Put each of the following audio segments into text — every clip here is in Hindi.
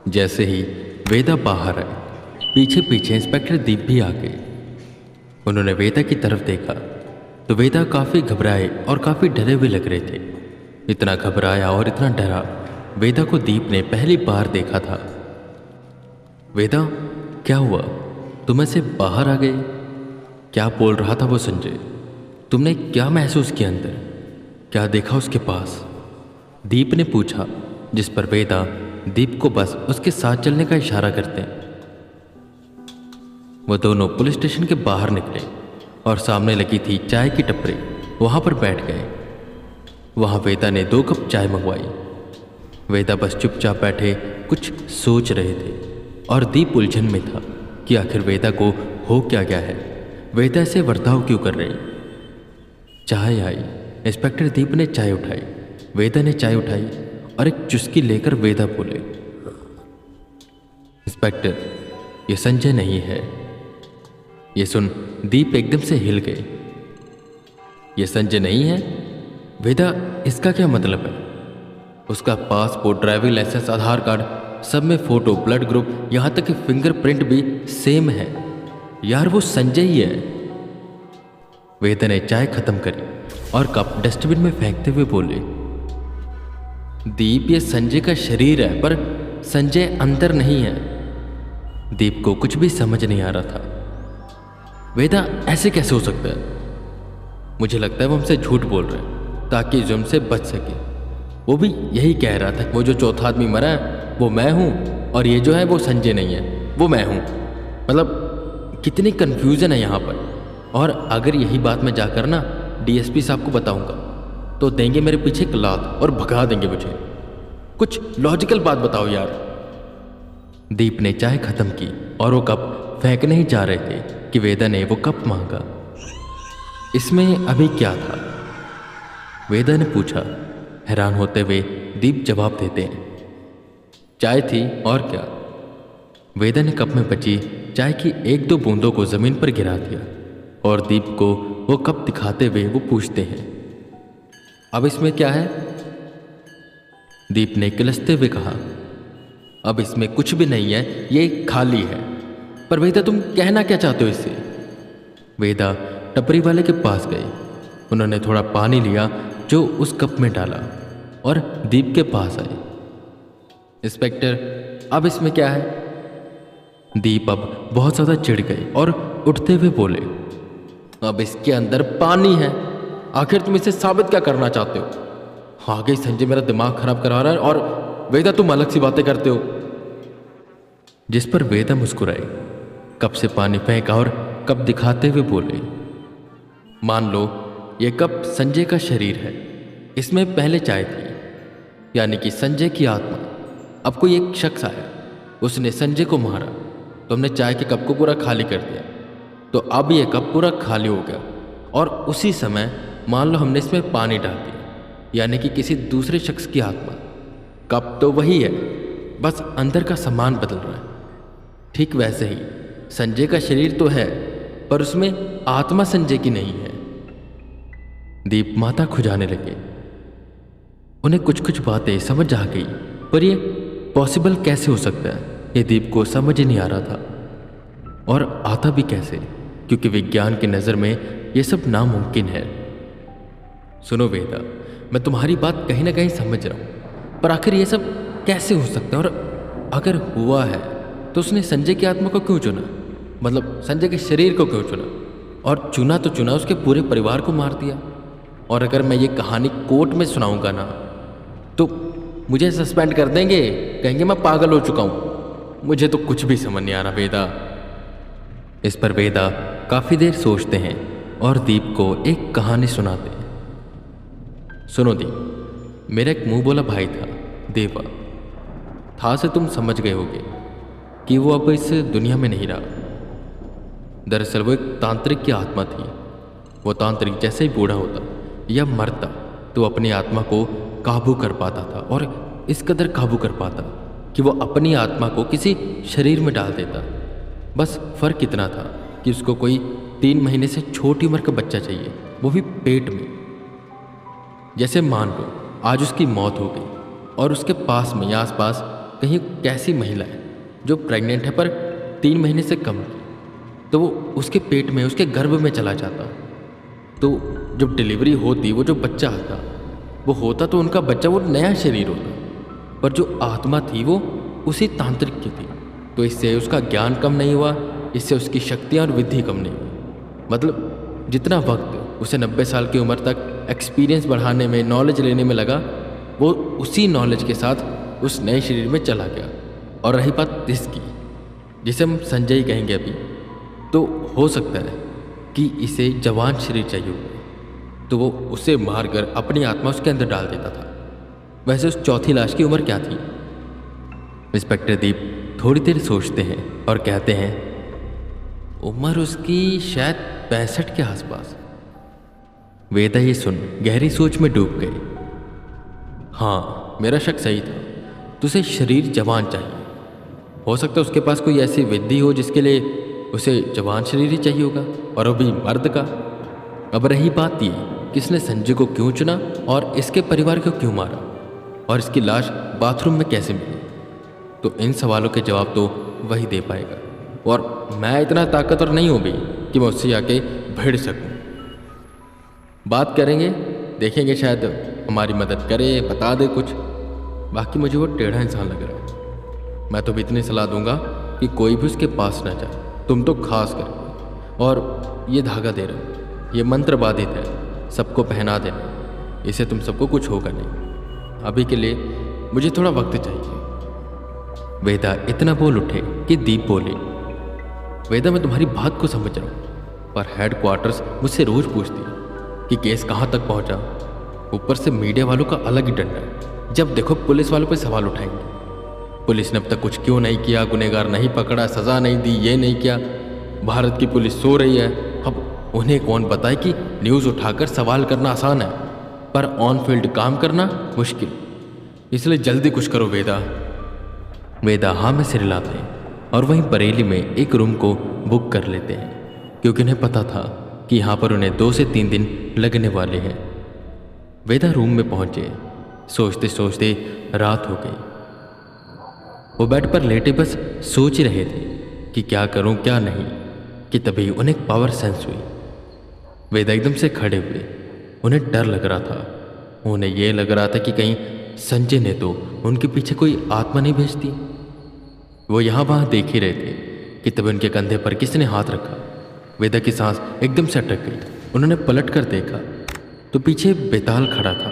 जैसे ही वेदा बाहर आई, पीछे पीछे इंस्पेक्टर दीप भी आ गए। उन्होंने वेदा की तरफ देखा तो वेदा काफ़ी घबराए और काफ़ी डरे हुए लग रहे थे। इतना घबराया और इतना डरा वेदा को दीप ने पहली बार देखा था। वेदा, क्या हुआ? तुम ऐसे बाहर आ गए? क्या बोल रहा था वो संजय? तुमने क्या महसूस किया अंदर? क्या देखा उसके पास? दीप ने पूछा, जिस पर वेदा दीप को बस उसके साथ चलने का इशारा करते हैं। वो दोनों पुलिस स्टेशन के बाहर निकले और सामने लगी थी चाय की टपरी, वहां पर बैठ गए। वहां वेदा ने 2 कप चाय मंगवाई। वेदा बस चुपचाप बैठे कुछ सोच रहे थे और दीप उलझन में था कि आखिर वेदा को हो क्या गया है, वेदा ऐसे बर्ताव क्यों कर रही। चाय आई। इंस्पेक्टर दीप ने चाय उठाई। वेदा ने चाय उठाई और एक चुस्की लेकर वेदा बोले, इंस्पेक्टर, ये संजय नहीं है। ये सुन दीप एकदम से हिल गए। ये संजय नहीं है? वेदा, इसका क्या मतलब है? उसका पासपोर्ट, ड्राइविंग लाइसेंस, आधार कार्ड, सब में फोटो, ब्लड ग्रुप, यहां तक कि फिंगरप्रिंट भी सेम है। यार वो संजय ही है। वेदा ने चाय खत्म करी और कप डस्टबिन में फेंकते हुए बोले, दीप, ये संजय का शरीर है पर संजय अंदर नहीं है। दीप को कुछ भी समझ नहीं आ रहा था। वेदा, ऐसे कैसे हो सकता है? मुझे लगता है वो हमसे झूठ बोल रहे हैं ताकि जुर्म से बच सके। वो भी यही कह रहा था कि वो जो चौथा आदमी मरा है वो मैं हूं और ये जो है वो संजय नहीं है, वो मैं हूं। मतलब कितनी कंफ्यूजन है यहाँ पर। और अगर यही बात मैं जाकर ना डीएसपी साहब को बताऊंगा तो देंगे मेरे पीछे एक लात और भगा देंगे मुझे। कुछ लॉजिकल बात बताओ यार। दीप ने चाय खत्म की और वो कप फेंकने ही जा रहे थे कि वेदा ने वो कप मांगा। इसमें अभी क्या था? वेदा ने पूछा। हैरान होते हुए दीप जवाब देते हैं, चाय थी और क्या। वेदा ने कप में बची चाय की 1-2 बूंदों को जमीन पर गिरा दिया और दीप को वो कप दिखाते हुए वो पूछते हैं, अब इसमें क्या है? दीप ने किलसते हुए कहा, अब इसमें कुछ भी नहीं है, ये खाली है। पर वेदा, तुम कहना क्या चाहते हो इससे? वेदा टपरी वाले के पास गए। उन्होंने थोड़ा पानी लिया जो उस कप में डाला और दीप के पास आए। इंस्पेक्टर, अब इसमें क्या है? दीप अब बहुत ज़्यादा चिढ़ गए और उठते हुए बोले, अब इसके अंदर पानी है। आखिर तुम इसे साबित क्या करना चाहते हो? आगे संजय मेरा दिमाग खराब करा रहा है और वेदा तुम अलग सी बातें करते हो। जिस पर वेदा मुस्कुराए, कप से पानी फेंका और कप दिखाते हुए बोले, मान लो ये कप संजय का शरीर है, इसमें पहले चाय थी, यानी कि संजय की आत्मा। अब कोई एक शख्स आया, उसने संजय को मारा तो हमने चाय के कप को पूरा खाली कर दिया, तो अब ये कप पूरा खाली हो गया। और उसी समय मान लो हमने इसमें पानी डाल दिया, यानी कि किसी दूसरे शख्स की आत्मा। कप तो वही है, बस अंदर का सामान बदल रहा है। ठीक वैसे ही संजय का शरीर तो है पर उसमें आत्मा संजय की नहीं है। दीप माथा खुजाने लगे। उन्हें कुछ कुछ बातें समझ आ गई, पर ये पॉसिबल कैसे हो सकता है, ये दीप को समझ ही नहीं आ रहा था। और आता भी कैसे, क्योंकि विज्ञान की नज़र में ये सब नामुमकिन है। सुनो वेदा, मैं तुम्हारी बात कहीं ना कहीं समझ रहा हूँ, पर आखिर ये सब कैसे हो सकता है? और अगर हुआ है तो उसने संजय की आत्मा को क्यों चुना? मतलब संजय के शरीर को क्यों चुना? और चुना तो चुना, उसके पूरे परिवार को मार दिया। और अगर मैं ये कहानी कोर्ट में सुनाऊंगा ना तो मुझे सस्पेंड कर देंगे, कहेंगे मैं पागल हो चुका हूँ। मुझे तो कुछ भी समझ नहीं आ रहा वेदा। इस पर वेदा काफ़ी देर सोचते हैं और दीप को एक कहानी सुनाते हैं। सुनो दीप, मेरा एक मुंह बोला भाई था, देवा था से तुम समझ गए होगे कि वो अब इस दुनिया में नहीं रहा। दरअसल वो एक तांत्रिक की आत्मा थी। वो तांत्रिक जैसे ही बूढ़ा होता या मरता तो अपनी आत्मा को काबू कर पाता था, और इस कदर काबू कर पाता कि वो अपनी आत्मा को किसी शरीर में डाल देता। बस फ़र्क इतना था कि उसको कोई 3 महीने से छोटी उम्र का बच्चा चाहिए, वो भी पेट में। जैसे मान लो आज उसकी मौत हो गई और उसके पास में या आसपास कहीं कैसी महिला है जो प्रेग्नेंट है पर 3 महीने से कम की, तो वो उसके पेट में, उसके गर्भ में चला जाता। तो जब डिलीवरी होती, वो जो बच्चा आता, वो होता तो उनका बच्चा वो नया शरीर होता, पर जो आत्मा थी वो उसी तांत्रिक की थी। तो इससे उसका ज्ञान कम नहीं हुआ, इससे उसकी शक्तियाँ और विद्धि कम नहीं हुई। मतलब जितना वक्त उसे 90 साल की उम्र तक एक्सपीरियंस बढ़ाने में, नॉलेज लेने में लगा, वो उसी नॉलेज के साथ उस नए शरीर में चला गया। और रही बात इसकी, जिसे हम संजय कहेंगे अभी, तो हो सकता है कि इसे जवान शरीर चाहिए हो, तो वो उसे मारकर अपनी आत्मा उसके अंदर डाल देता था। वैसे उस चौथी लाश की उम्र क्या थी? इंस्पेक्टर दीप थोड़ी देर सोचते हैं और कहते हैं, उम्र उसकी शायद 65 के आसपास। वेदा ये सुन गहरी सोच में डूब गए। हाँ, मेरा शक सही था, तो उसे शरीर जवान चाहिए। हो सकता है उसके पास कोई ऐसी विद्धि हो जिसके लिए उसे जवान शरीर ही चाहिए होगा, और वो भी मर्द का। अब रही बात ये कि इसने संजय को क्यों चुना और इसके परिवार को क्यों मारा, और इसकी लाश बाथरूम में कैसे मिली, तो इन सवालों के जवाब तो वही दे पाएगा। और मैं इतना ताकतवर नहीं हूँ भी कि मैं उससे आके भिड़ सकूँ। बात करेंगे, देखेंगे, शायद हमारी मदद करे, बता दे कुछ। बाकी मुझे वो टेढ़ा इंसान लग रहा है। मैं तो भी इतनी सलाह दूंगा कि कोई भी उसके पास ना जाए, तुम तो खास कर। और ये धागा दे रहा हूँ, ये मंत्र बाधित है, सबको पहना देना, इससे तुम सबको कुछ होगा नहीं। अभी के लिए मुझे थोड़ा वक्त चाहिए। वेदा इतना बोल उठे कि दीप बोले, वेदा मैं तुम्हारी बात को समझ रहा हूँ, पर हेडक्वार्टर्स मुझसे रोज पूछती है कि केस कहाँ तक पहुँचा। ऊपर से मीडिया वालों का अलग ही डंडा है, जब देखो पुलिस वालों पे सवाल उठाएंगे। पुलिस ने अब तक कुछ क्यों नहीं किया, गुनहगार नहीं पकड़ा, सजा नहीं दी, ये नहीं किया। भारत की पुलिस सो रही है। अब उन्हें कौन बताए कि न्यूज़ उठाकर सवाल करना आसान है, पर ऑन फील्ड काम करना मुश्किल। इसलिए जल्दी कुछ करो वेदा। वेदा हाँ में सिर हिलाते हैं और वहीं बरेली में एक रूम को बुक कर लेते हैं, क्योंकि उन्हें पता था कि यहाँ पर उन्हें 2 से 3 दिन लगने वाले हैं। वेदा रूम में पहुंचे। सोचते सोचते रात हो गई। वो बेड पर लेटे बस सोच ही रहे थे कि क्या करूं क्या नहीं, कि तभी उन्हें एक पावर सेंस हुई। वेदा एकदम से खड़े हुए। उन्हें डर लग रहा था। उन्हें यह लग रहा था कि कहीं संजय ने तो उनके पीछे कोई आत्मा नहीं भेजती। वो यहाँ वहाँ देख ही रहे थे कि तभी उनके कंधे पर किसने हाथ रखा। वेदा की सांस एकदम से अटक गई। उन्होंने पलट कर देखा तो पीछे बेताल खड़ा था।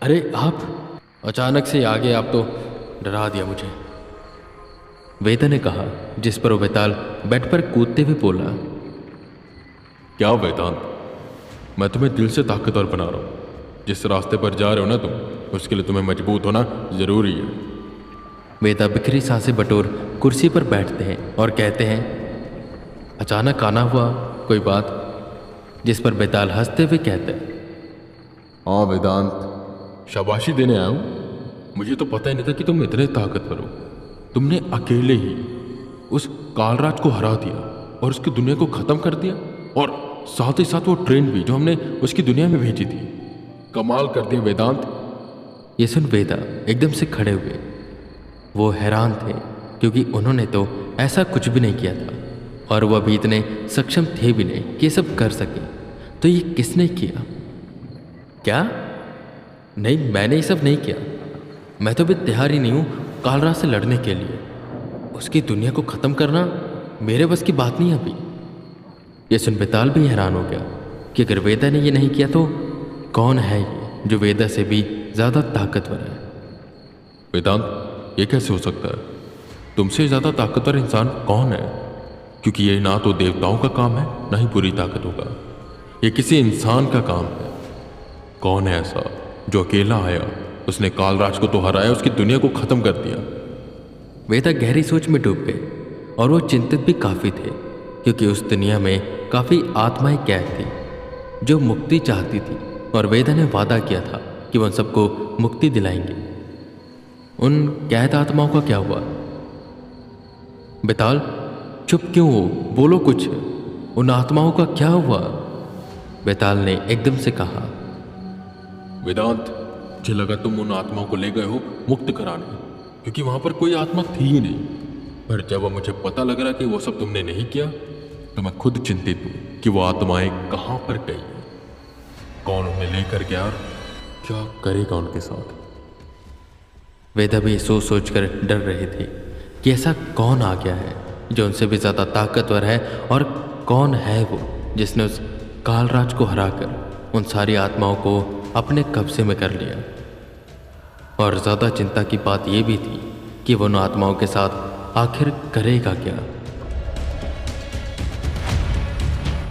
अरे आप! अचानक से आ गए आप, तो डरा दिया मुझे, वेदा ने कहा, जिस पर वो बेताल बेड पर कूदते हुए बोला, क्या वेदांत, मैं तुम्हें दिल से ताकतवर बना रहा हूँ। जिस रास्ते पर जा रहे हो ना तुम, उसके लिए तुम्हें मजबूत होना जरूरी है। वेदा बिखरी सांसें बटोर कुर्सी पर बैठते हैं और कहते हैं, अचानक आना हुआ, कोई बात? जिस पर बेताल हंसते हुए कहते हैं, हाँ वेदांत, शाबाशी देने आया हूँ। मुझे तो पता ही नहीं था कि तुम इतने ताकतवर हो। तुमने अकेले ही उस कालराज को हरा दिया और उसकी दुनिया को खत्म कर दिया, और साथ ही साथ वो ट्रेन भी जो हमने उसकी दुनिया में भेजी थी। कमाल कर दिया वेदांत। ये सुन वेदा एकदम से खड़े हुए। वो हैरान थे, क्योंकि उन्होंने तो ऐसा कुछ भी नहीं किया था, और वह भी इतने सक्षम थे भी नहीं कि ये सब कर सके। तो ये किसने किया? क्या? नहीं, मैंने ये सब नहीं किया। मैं तो भी तैयार ही नहीं हूँ कालराज से लड़ने के लिए। उसकी दुनिया को ख़त्म करना मेरे बस की बात नहीं अभी। ये सुन बेताल भी हैरान हो गया कि अगर वेदा ने ये नहीं किया तो कौन है ये जो वेदा से भी ज़्यादा ताकतवर है? वेदांत, ये कैसे हो सकता है? तुमसे ज़्यादा ताकतवर इंसान कौन है? क्योंकि ये ना तो देवताओं का काम है, ना ही बुरी ताकतों का। ये किसी इंसान का काम है। कौन है ऐसा जो अकेला आया, उसने कालराज को तो हराया, उसकी दुनिया को खत्म कर दिया? वेदा गहरी सोच में डूब गए, और वो चिंतित भी काफ़ी थे, क्योंकि उस दुनिया में काफ़ी आत्माएं कैद थी जो मुक्ति चाहती थी, और वेदा ने वादा किया था कि वह उन सबको मुक्ति दिलाएंगे। उन कैद आत्माओं का क्या हुआ? बेताल, चुप क्यों हो? बोलो कुछ। उन आत्माओं का क्या हुआ? बेताल ने एकदम से कहा। वेदांत, मुझे लगा तुम उन आत्माओं को ले गए हो मुक्त कराने, क्योंकि वहां पर कोई आत्मा थी ही नहीं। पर जब मुझे पता लग रहा कि वो सब तुमने नहीं किया, तो मैं खुद चिंतित हूं कि वो आत्माएं कहां पर गई, कौन उन्हें लेकर गया और क्या करेगा उनके साथ। वेदा भी सोच सोच कर डर रहे थे कि ऐसा कौन आ गया है जो उनसे भी ज़्यादा ताकतवर है, और कौन है वो जिसने उस कालराज को हराकर उन सारी आत्माओं को अपने कब्जे में कर लिया। और ज़्यादा चिंता की बात यह भी थी कि वो उन आत्माओं के साथ आखिर करेगा क्या।